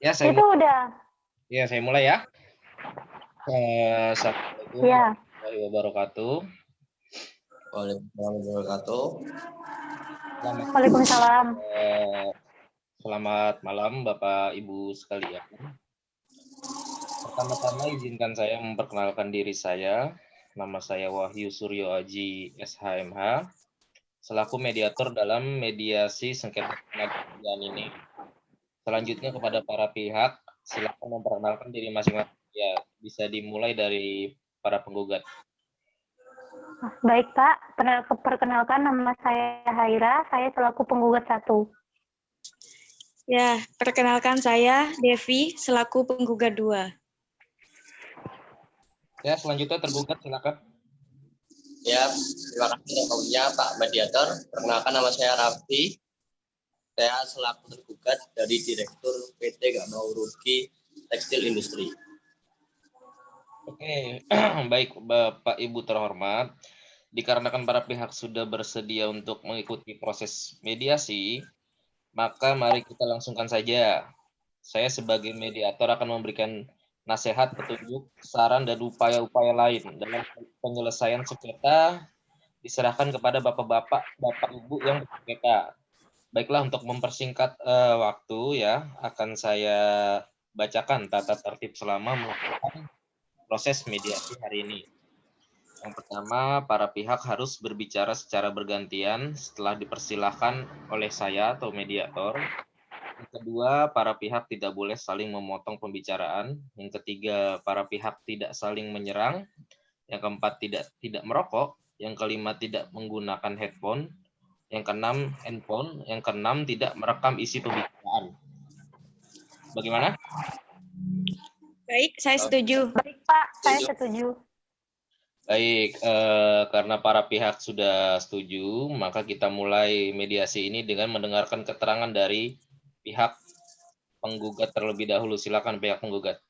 Ya, Itu udah. saya mulai ya. Assalamualaikum Ya. warahmatullahi wabarakatuh. Waalaikumsalam warahmatullahi wabarakatuh. Selamat, Waalaikumsalam. eh, selamat malam Bapak Ibu sekalian. Pertama-tama izinkan saya memperkenalkan diri saya. Nama saya Wahyu Suryo Aji SHMH, selaku mediator dalam mediasi sengketa ketenaga ini. Selanjutnya kepada para pihak, silakan memperkenalkan diri masing-masing. Ya, bisa dimulai dari para penggugat. Baik Pak, perkenalkan nama saya Haira, saya selaku penggugat 1. Ya, perkenalkan saya Devi selaku penggugat 2. Ya, selanjutnya tergugat silakan. Ya, terima kasih waktunya Pak Mediator. Perkenalkan nama saya Raffi. Saya selaku tergugat dari Direktur PT Gak Mau Rugi Tekstil Industri. Oke, baik Bapak Ibu terhormat. Dikarenakan para pihak sudah bersedia untuk mengikuti proses mediasi, maka mari kita langsungkan saja. Saya sebagai mediator akan memberikan nasihat, petunjuk, saran, dan upaya-upaya lain dalam penyelesaian sengketa diserahkan kepada bapak-bapak, bapak-ibu yang bersengketa. Baiklah, untuk mempersingkat waktu ya, akan saya bacakan tata tertib selama melakukan proses mediasi hari ini. Yang pertama, para pihak harus berbicara secara bergantian setelah dipersilahkan oleh saya atau mediator. Yang kedua, para pihak tidak boleh saling memotong pembicaraan. Yang ketiga, para pihak tidak saling menyerang. Yang keempat, tidak merokok. Yang kelima, tidak menggunakan headphone. Yang keenam, handphone. Yang keenam, tidak merekam isi pembicaraan. Bagaimana? Baik, saya setuju. Baik Pak, saya setuju. Baik, karena para pihak sudah setuju, maka kita mulai mediasi ini dengan mendengarkan keterangan dari pihak penggugat terlebih dahulu. Silakan pihak penggugat.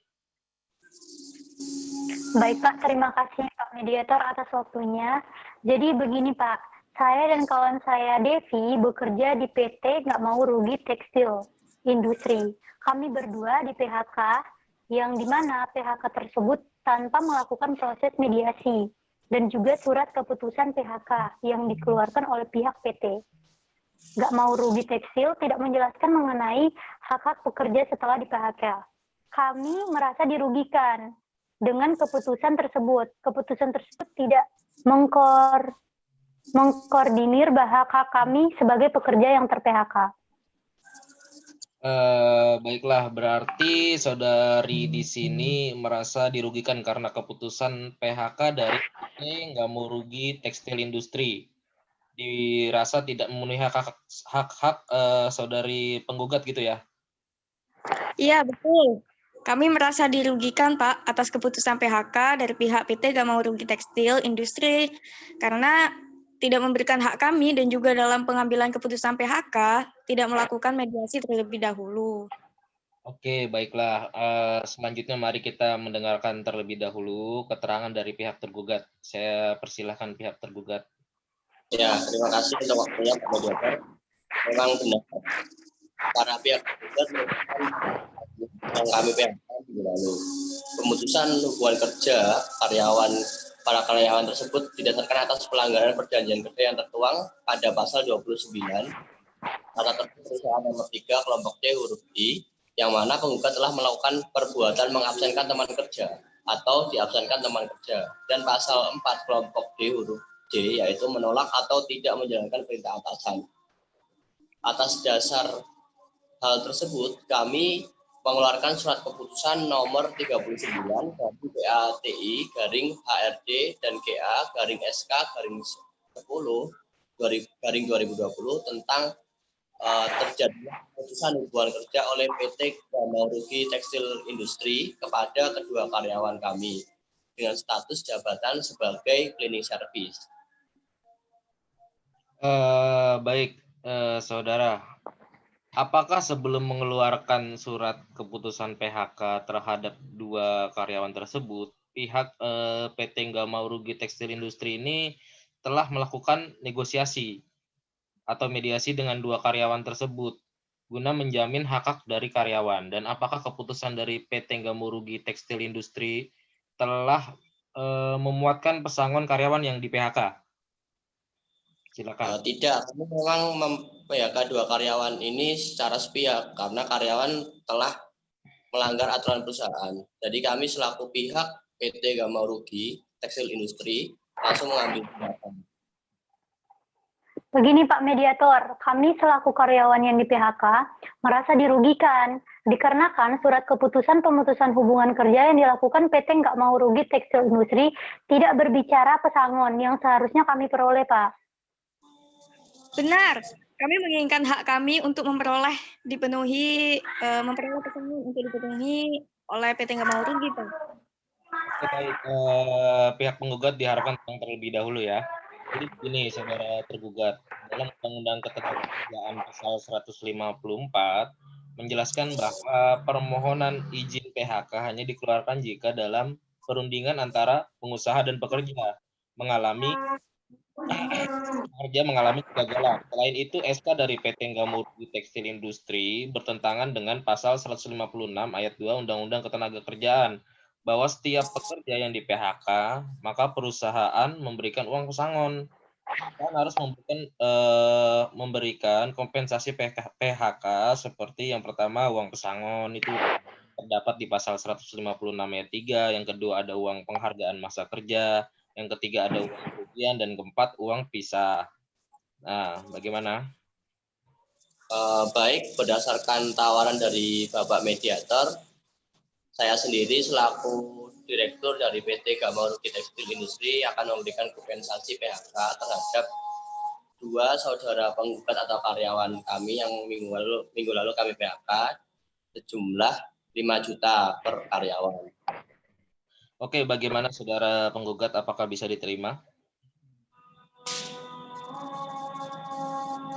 Baik Pak, terima kasih Pak Mediator atas waktunya. Jadi begini Pak, saya dan kawan saya Devi bekerja di PT Nggak Mau Rugi Tekstil Industri. Kami berdua di PHK, yang dimana PHK tersebut tanpa melakukan proses mediasi dan juga surat keputusan PHK yang dikeluarkan oleh pihak PT. Nggak Mau Rugi Tekstil tidak menjelaskan mengenai hak-hak pekerja setelah di PHK. Kami merasa dirugikan dengan keputusan tersebut. Keputusan tersebut tidak mengkoordinir hak kami sebagai pekerja yang ter-PHK. Baiklah, berarti saudari di sini merasa dirugikan karena keputusan PHK dari PT Nggak Mau Rugi Tekstil Industri. Dirasa tidak memenuhi hak-hak saudari penggugat gitu ya? Iya, betul. Kami merasa dirugikan, Pak, atas keputusan PHK dari pihak PT Gak Mau Rugi Tekstil Industri karena tidak memberikan hak kami dan juga dalam pengambilan keputusan PHK tidak melakukan mediasi terlebih dahulu. Oke, baiklah. Selanjutnya mari kita mendengarkan terlebih dahulu keterangan dari pihak tergugat. Saya persilahkan pihak tergugat. Ya, terima kasih untuk waktunya Pak Mediator. Memang benar para pihak tergugat merupakan yang kami PHK minggu lalu. Pemutusan hubungan kerja para karyawan tersebut didasarkan atas pelanggaran perjanjian kerja yang tertuang pada pasal 29 tata tertib perusahaan nomor 3 kelompok D huruf I, yang mana penggugat telah melakukan perbuatan mengabsenkan teman kerja atau diabsenkan teman kerja, dan pasal 4 kelompok D huruf D, yaitu menolak atau tidak menjalankan perintah atasan. Atas dasar hal tersebut, kami mengeluarkan surat keputusan nomor 39 dari PATI garing HRD dan GA garing SK garing 10 garing 2020 tentang terjadinya keputusan hubungan kerja oleh PT Gak Mau Rugi Tekstil Industri kepada kedua karyawan kami dengan status jabatan sebagai cleaning service. Baik, saudara. Apakah sebelum mengeluarkan surat keputusan PHK terhadap dua karyawan tersebut, pihak PT Nggak Mau Rugi Tekstil Industri ini telah melakukan negosiasi atau mediasi dengan dua karyawan tersebut? guna menjamin hak-hak dari karyawan. Dan apakah keputusan dari PT Nggak Mau Rugi Tekstil Industri telah memuatkan pesangon karyawan yang di PHK? Silakan. Tidak, kami memang PHK 2 karyawan ini secara sepihak karena karyawan telah melanggar aturan perusahaan. Jadi kami selaku pihak PT Nggak Mau Rugi Tekstil Industri langsung mengambil tindakan. Begini Pak Mediator, kami selaku karyawan yang di PHK merasa dirugikan dikarenakan surat keputusan pemutusan hubungan kerja yang dilakukan PT Nggak Mau Rugi Tekstil Industri tidak berbicara pesangon yang seharusnya kami peroleh, Pak. Benar, kami menginginkan hak kami untuk memperoleh pesangon untuk dipenuhi oleh PT Nggak Mau Rugi, Pak. Oke, baik. Pihak penggugat diharapkan tenang terlebih dahulu ya. Jadi begini, saudara tergugat, dalam Undang-Undang Ketenagakerjaan Pasal 154 menjelaskan bahwa permohonan izin PHK hanya dikeluarkan jika dalam perundingan antara pengusaha dan pekerja mengalami kegagalan. Selain itu, SK dari PT Nggak Mau Rugi Tekstil Industri bertentangan dengan Pasal 156 ayat 2 Undang-Undang Ketenagakerjaan bahwa setiap pekerja yang di PHK, maka perusahaan memberikan uang pesangon. Kan harus memberikan kompensasi PHK seperti yang pertama uang pesangon itu terdapat di pasal 156 ayat 3, yang kedua ada uang penghargaan masa kerja, yang ketiga ada uang kerugian, dan keempat uang pisah. Nah, bagaimana? Baik, berdasarkan tawaran dari Bapak Mediator, saya sendiri selaku Direktur dari PT Nggak Mau Rugi Tekstil Industri akan memberikan kompensasi PHK terhadap 2 saudara penggugat atau karyawan kami yang minggu lalu kami PHK sejumlah 5 juta per karyawan. Oke, bagaimana saudara penggugat, apakah bisa diterima?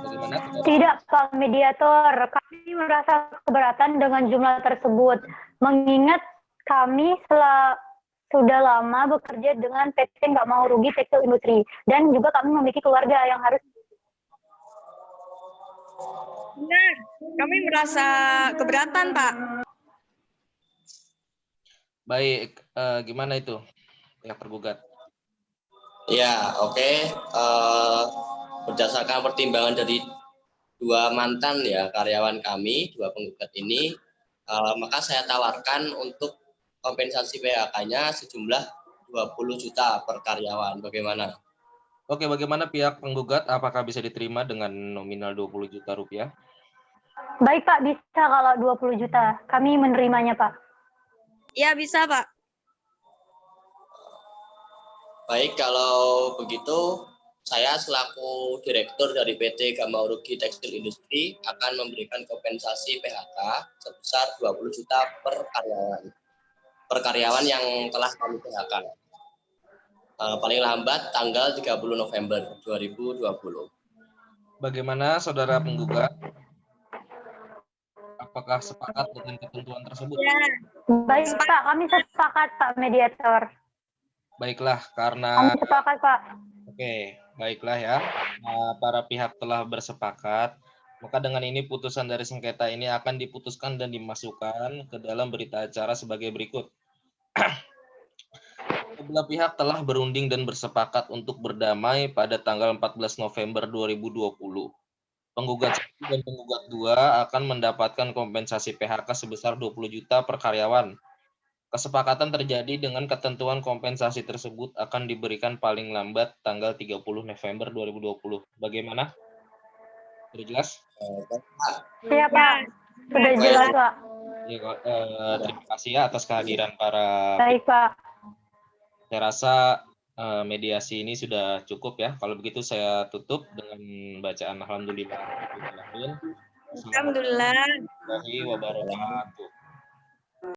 Bagaimana? Tidak, Pak Mediator. Kami merasa keberatan dengan jumlah tersebut. Mengingat kami sudah lama bekerja dengan PT Nggak Mau Rugi Tekstil Industri. Dan juga kami memiliki keluarga yang harus... Benar, kami merasa keberatan, Pak. Baik, gimana itu yang tergugat? Ya, oke. Berdasarkan pertimbangan dari 2 mantan ya karyawan kami, 2 penggugat ini, maka saya tawarkan untuk kompensasi PHK-nya sejumlah 20 juta per karyawan. Bagaimana? Oke, bagaimana pihak penggugat, apakah bisa diterima dengan nominal 20 juta rupiah? Baik Pak, bisa kalau 20 juta. Kami menerimanya Pak. Ya, bisa Pak. Baik, kalau begitu saya selaku Direktur dari PT Nggak Mau Rugi Tekstil Industri akan memberikan kompensasi PHK sebesar 20 juta per karyawan yang telah kami PHK. Paling lambat tanggal 30 November 2020. Bagaimana saudara penggugat? Apakah sepakat dengan ketentuan tersebut? Ya. Baik Pak, kami sepakat Pak Mediator. Baiklah, karena... Kami sepakat Pak. Oke, baiklah ya. Para pihak telah bersepakat. Maka dengan ini putusan dari sengketa ini akan diputuskan dan dimasukkan ke dalam berita acara sebagai berikut. Kedua pihak telah berunding dan bersepakat untuk berdamai pada tanggal 14 November 2020. Penggugat 1 dan penggugat 2 akan mendapatkan kompensasi PHK sebesar 20 juta per karyawan. Kesepakatan terjadi dengan ketentuan kompensasi tersebut akan diberikan paling lambat tanggal 30 November 2020. Bagaimana? Sudah jelas? Iya Pak, sudah jelas Pak. Ya, terima kasih ya atas kehadiran para... Baik Pak. Saya rasa mediasi ini sudah cukup ya. Kalau begitu saya tutup dengan bacaan Alhamdulillah. Alhamdulillah. Warahmatullahi wabarakatuh.